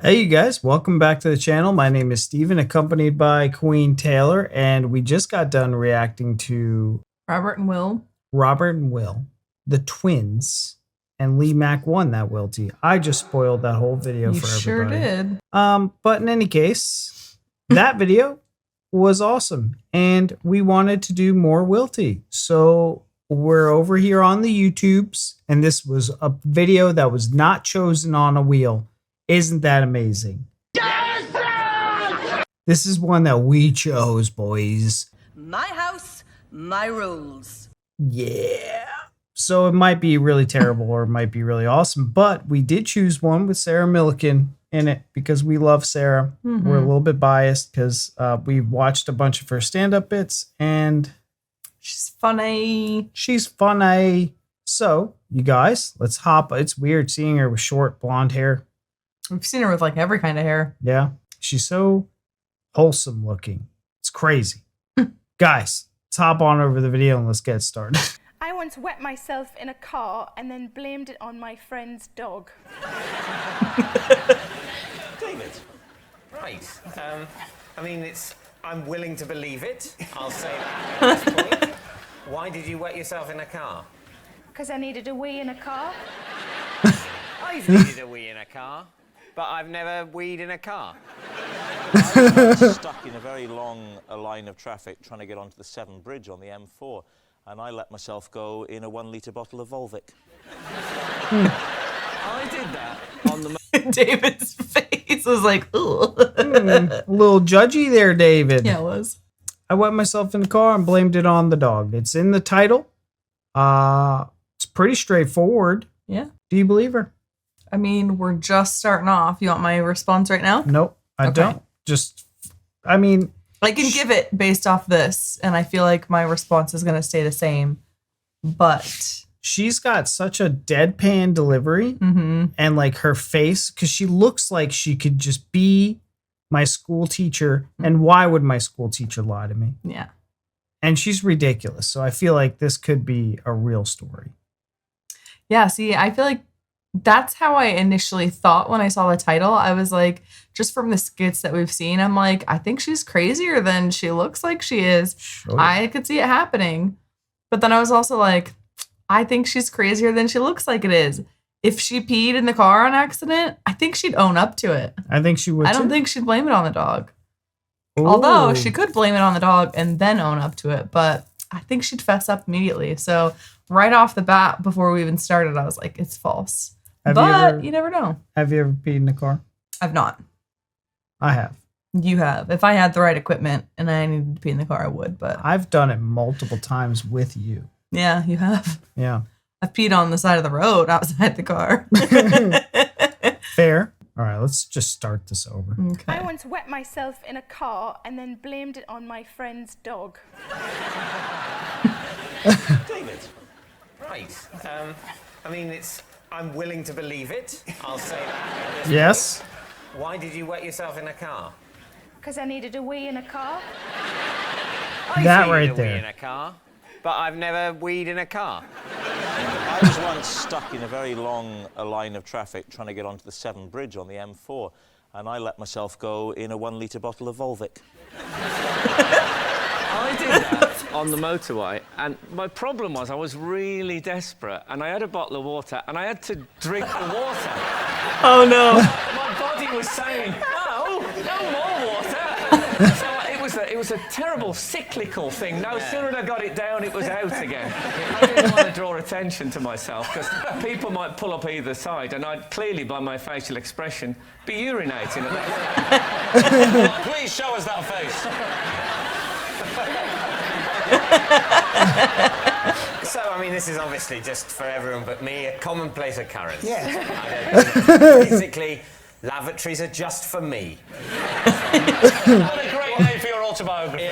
Hey, you guys, welcome back to the channel. My name is Steven, accompanied by Queen Taylor, and we just got done reacting to Robert and Will, the twins, and Lee Mack won that WILTY. I just spoiled that whole video you for sure everybody. did. But in any case, that video was awesome, and we wanted to do more WILTY. So we're over here on the YouTubes, and this was a video that was not chosen on a wheel. Isn't that amazing? Yes! This is one that we chose, boys. My house, my rules. Yeah. So it might be really terrible or it might be really awesome, but we did choose one with Sarah Millican in it because we love Sarah. We're a little bit biased because we watched a bunch of her stand-up bits and She's funny. she's funny. So, you guys, let's hop. It's weird seeing her with short blonde hair. We've seen her with like every kind of hair. Yeah. She's so wholesome looking. It's crazy. Guys, let's hop on over the video and let's get started. I once wet myself in a car and then blamed it on my friend's dog. David, right. I mean, I'm willing to believe it. I'll say that at this point. Why did you wet yourself in a car? Because I needed a wee in a car. I've needed a wee in a car, but I've never weed in a car. I was stuck in a very long line of traffic trying to get onto the Severn Bridge on the M4, and I let myself go in a 1-litre bottle of Volvic. I did that on the... David's face was like, ugh. A little judgy there, David. Yeah, it was. I wet myself in the car and blamed it on the dog. It's in the title. It's pretty straightforward. Yeah. Do you believe her? I mean, we're just starting off. You want my response right now? Nope, I Okay. don't. I mean, I can give it based off this, and I feel like my response is going to stay the same. But she's got such a deadpan delivery and like her face, because she looks like she could just be my school teacher. And why would my school teacher lie to me? yeah. And she's ridiculous. So I feel like this could be a real story. Yeah, see, I feel like that's how I initially thought when I saw the title. I was like, just from the skits that we've seen, I'm like, I think she's crazier than she looks like she is. Sure. I could see it happening. But then I was also like, I think she's crazier than she looks like it is. If she peed in the car on accident, I think she'd own up to it. I think she would. I don't too. think she'd blame it on the dog. Ooh. Although she could blame it on the dog and then own up to it. But I think she'd fess up immediately. So right off the bat, before we even started, I was like, it's false. But you never know. Have you ever peed in a car? I've not. I have. You have. If I had the right equipment and I needed to pee in the car, I would. But I've done it multiple times with you. yeah, you have. Yeah. I've peed on the side of the road outside the car. Fair. All right, let's just start this over. I Okay. once wet myself in a car and then blamed it on my friend's dog. David, right. I mean, I'm willing to believe it. I'll say that at this Yes. point. Why did you wet yourself in a car? Because I needed a wee in a car. I've That needed right a wee there. in a car, but I've never weed in a car. I was once stuck in a very long line of traffic trying to get onto the Severn Bridge on the M4, and I let myself go in a 1-litre bottle of Volvic. I did that on the motorway, and my problem was I was really desperate, and I had a bottle of water, and I had to drink the water. Oh, no. My body was saying, no more water. So it was a terrible cyclical thing. No sooner than I got it down, it was out again. I didn't want to draw attention to myself, because people might pull up either side, and I'd clearly, by my facial expression, be urinating at that. Please show us that face. So, I mean, this is obviously just for everyone but me, a commonplace occurrence. Yeah. Basically, lavatories are just for me. What a great name for your autobiography.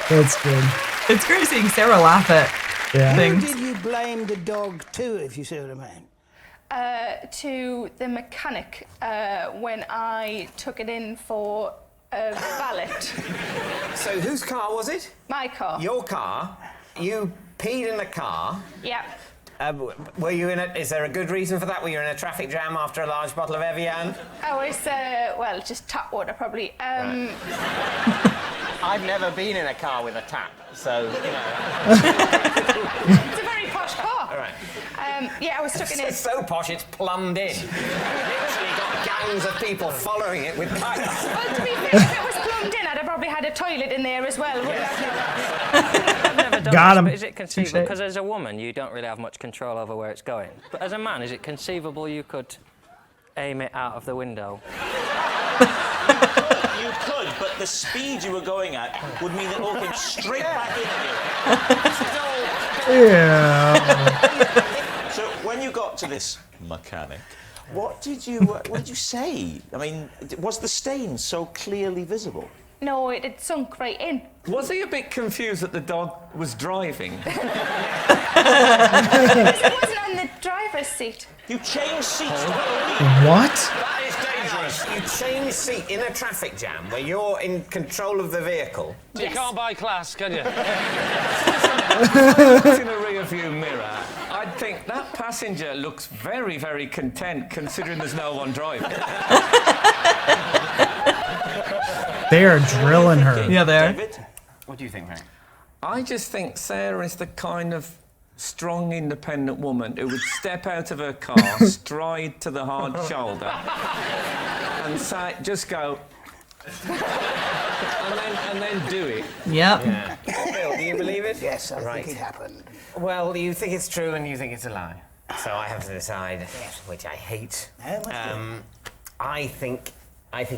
That's good. It's great seeing Sarah laugh at Yeah. things. Did you blame the dog too, if you see what I mean? To the mechanic when I took it in for a valet. So, whose car was it? My car. Your car. You peed in the car. Yeah. Were you in is there a good reason for that? Were you in a traffic jam after a large bottle of Evian? I was, well, just tap water, probably. I've never been in a car with a tap, so, you know. It's a very posh car. All right. Yeah, I was stuck in it. It's so posh, it's plumbed in. Literally got gangs of people following it with pipes. Well, to be fair, if it was plumbed in, I'd have probably had a toilet in there as well. I've never done Got this, him. but is it conceivable? Because as a woman, you don't really have much control over where it's going. But as a man, is it conceivable you could aim it out of the window? You could, but the speed you were going at would mean it all came straight back into you. Yeah. So when you got to this mechanic, what did you say? I mean, was the stain so clearly visible? No, it had sunk right in. Was he a bit confused that the dog was driving? Because it wasn't on the driver's seat. You changed seats. What? That is dangerous. You change seat in a traffic jam where you're in control of the vehicle. You can't buy class, can you? In a rear-view mirror, I'd think that passenger looks very, very content considering there's no one driving. They are drilling her. Yeah, they are. David? What do you think, Frank? I just think Sarah is the kind of strong, independent woman who would step out of her car, stride to the hard shoulder, and say, just go, and then do it. Yep. Yeah. Bill, do you believe it? Yes, I Right. think it happened. Well, you think it's true and you think it's a lie. So I have to decide, which I hate. No, must I think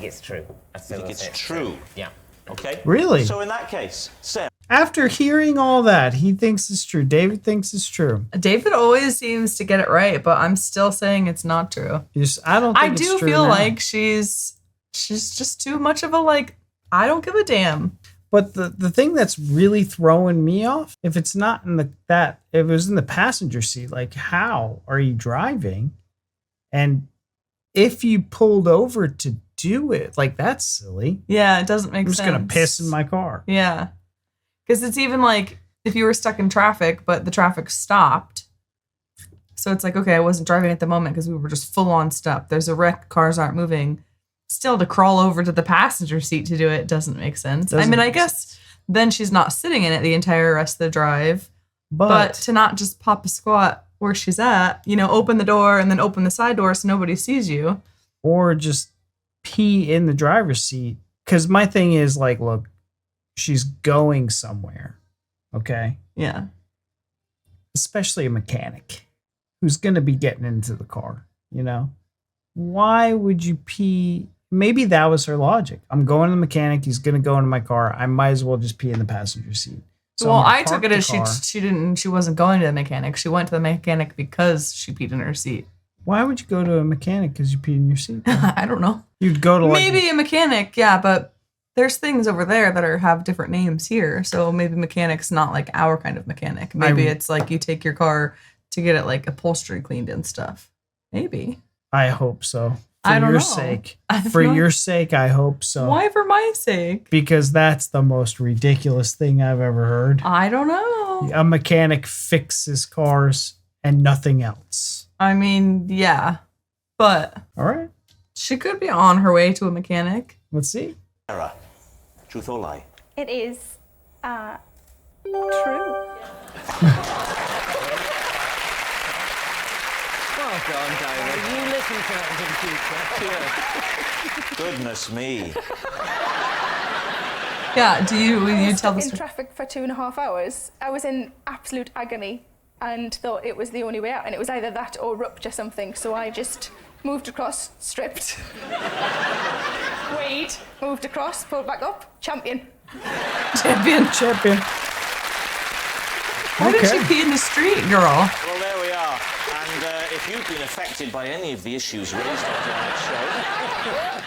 it's true. I still think say it's true? Yeah. Okay. Really? So in that case, Sarah. After hearing all that, he thinks it's true. David thinks it's true. David always seems to get it right, but I'm still saying it's not true. I don't think I it's do true feel now. like she's just too much of a I don't give a damn. But the thing that's really throwing me off, if it's not in if it was in the passenger seat, like how are you driving? And if you pulled over to do it, like that's silly. Yeah, it doesn't make I'm sense. just gonna piss in my car. Yeah. Because it's even like if you were stuck in traffic, but the traffic stopped. So it's like, okay, I wasn't driving at the moment because we were just full on stuck. There's a wreck, cars aren't moving. Still to crawl over to the passenger seat to do it doesn't make sense. I mean, I guess then she's not sitting in it the entire rest of the drive. But to not just pop a squat where she's at, open the door and then open the side door so nobody sees you. Or just pee in the driver's seat. Because my thing is like, look, she's going somewhere. Okay. Yeah. Especially a mechanic who's going to be getting into the car, Why would you pee? Maybe that was her logic. I'm going to the mechanic. He's going to go into my car. I might as well just pee in the passenger seat. So well, I'm gonna I took park it the as car. she wasn't going to the mechanic. She went to the mechanic because she peed in her seat. Why would you go to a mechanic because you peed in your seat? I don't know. You'd go to Maybe a mechanic, yeah, but there's things over there that have different names here. So maybe mechanic's not like our kind of mechanic. Maybe it's like you take your car to get it like upholstery cleaned and stuff. Maybe. I hope so. I don't your know. sake. I don't For know. your sake, I hope so. Why for my sake? Because that's the most ridiculous thing I've ever heard. I don't know. A mechanic fixes cars and nothing else. I mean, yeah. But All right. she could be on her way to a mechanic. Let's see. Sarah, truth or lie? It is true. Well done, David. You listen to that in future. Goodness me. Yeah, will you tell the In story? traffic for 2.5 hours. I was in absolute agony and thought it was the only way out, and it was either that or rupture something. So I just moved across, stripped, weighed, moved across, pulled back up, champion. Champion. Why did she Okay. pee in the street, girl? Well, there we are. And if you've been affected by any of the issues raised on tonight's show,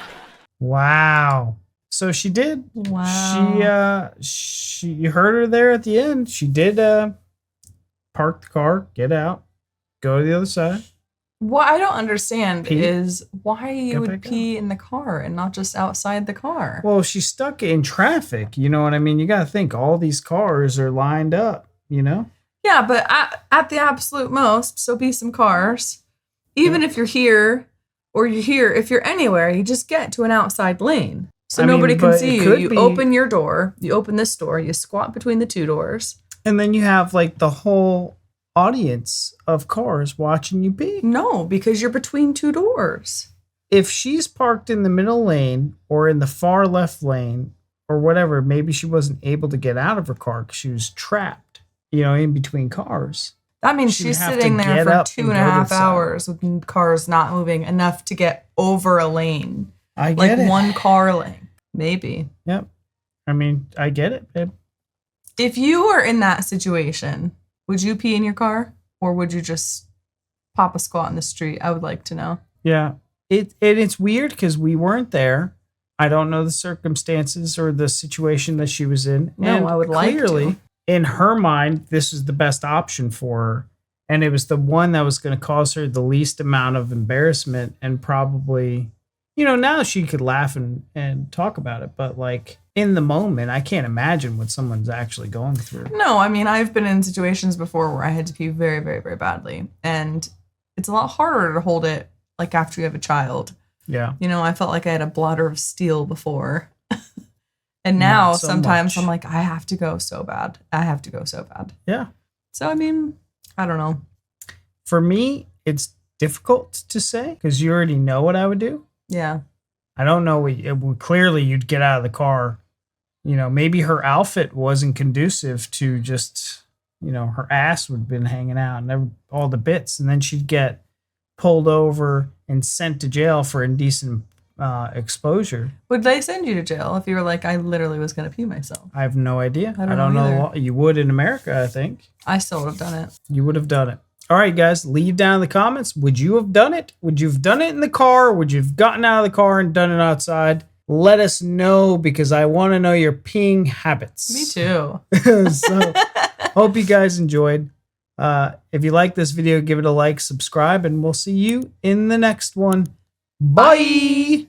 Wow. So she did. Wow. She you heard her there at the end. She did park the car, get out, go to the other side. What I don't understand Pee? is why you Go would back pee in the car and not just outside the car. Well, she's stuck in traffic. You know what I mean? You got to think all these cars are lined up, Yeah, Yeah, but at the absolute most, so be some cars. Even if you're here or you're here, if you're anywhere, you just get to an outside lane. So nobody can see you. You open your door, you open this door, you squat between the two doors. And then you have like the whole audience of cars watching you pee. No, because you're between two doors. If she's parked in the middle lane or in the far left lane or whatever, maybe she wasn't able to get out of her car because she was trapped, in between cars. That means she's sitting there for 2.5 hours with cars not moving enough to get over a lane. I get it. One car lane. Maybe. Yep. I mean, I get it, babe. If you were in that situation, would you pee in your car or would you just pop a squat in the street? I would like to know. Yeah. It's weird because we weren't there. I don't know the circumstances or the situation that she was in. No, and I would clearly, like to. In her mind, this was the best option for her. And it was the one that was going to cause her the least amount of embarrassment and probably, now she could laugh and talk about it. But like in the moment, I can't imagine what someone's actually going through. No, I mean, I've been in situations before where I had to pee very, very, very badly. And it's a lot harder to hold it like after you have a child. Yeah. I felt like I had a bladder of steel before. And now sometimes I'm like, I have to go so bad. I have to go so bad. Yeah. So, I mean, I don't know. For me, it's difficult to say because you already know what I would do. Yeah. I don't know. Clearly, you'd get out of the car. Maybe her outfit wasn't conducive to just, her ass would have been hanging out and all the bits. And then she'd get pulled over and sent to jail for indecent exposure. Would they send you to jail if you were like, I literally was going to pee myself? I have no idea. I don't know either. the law. You would in America, I think. I still would have done it. You would have done it. All right, guys, leave down in the comments. Would you have done it? Would you have done it in the car? Would you have gotten out of the car and done it outside? Let us know because I want to know your peeing habits. Me too. So, hope you guys enjoyed. If you like this video, give it a like, subscribe, and we'll see you in the next one. Bye.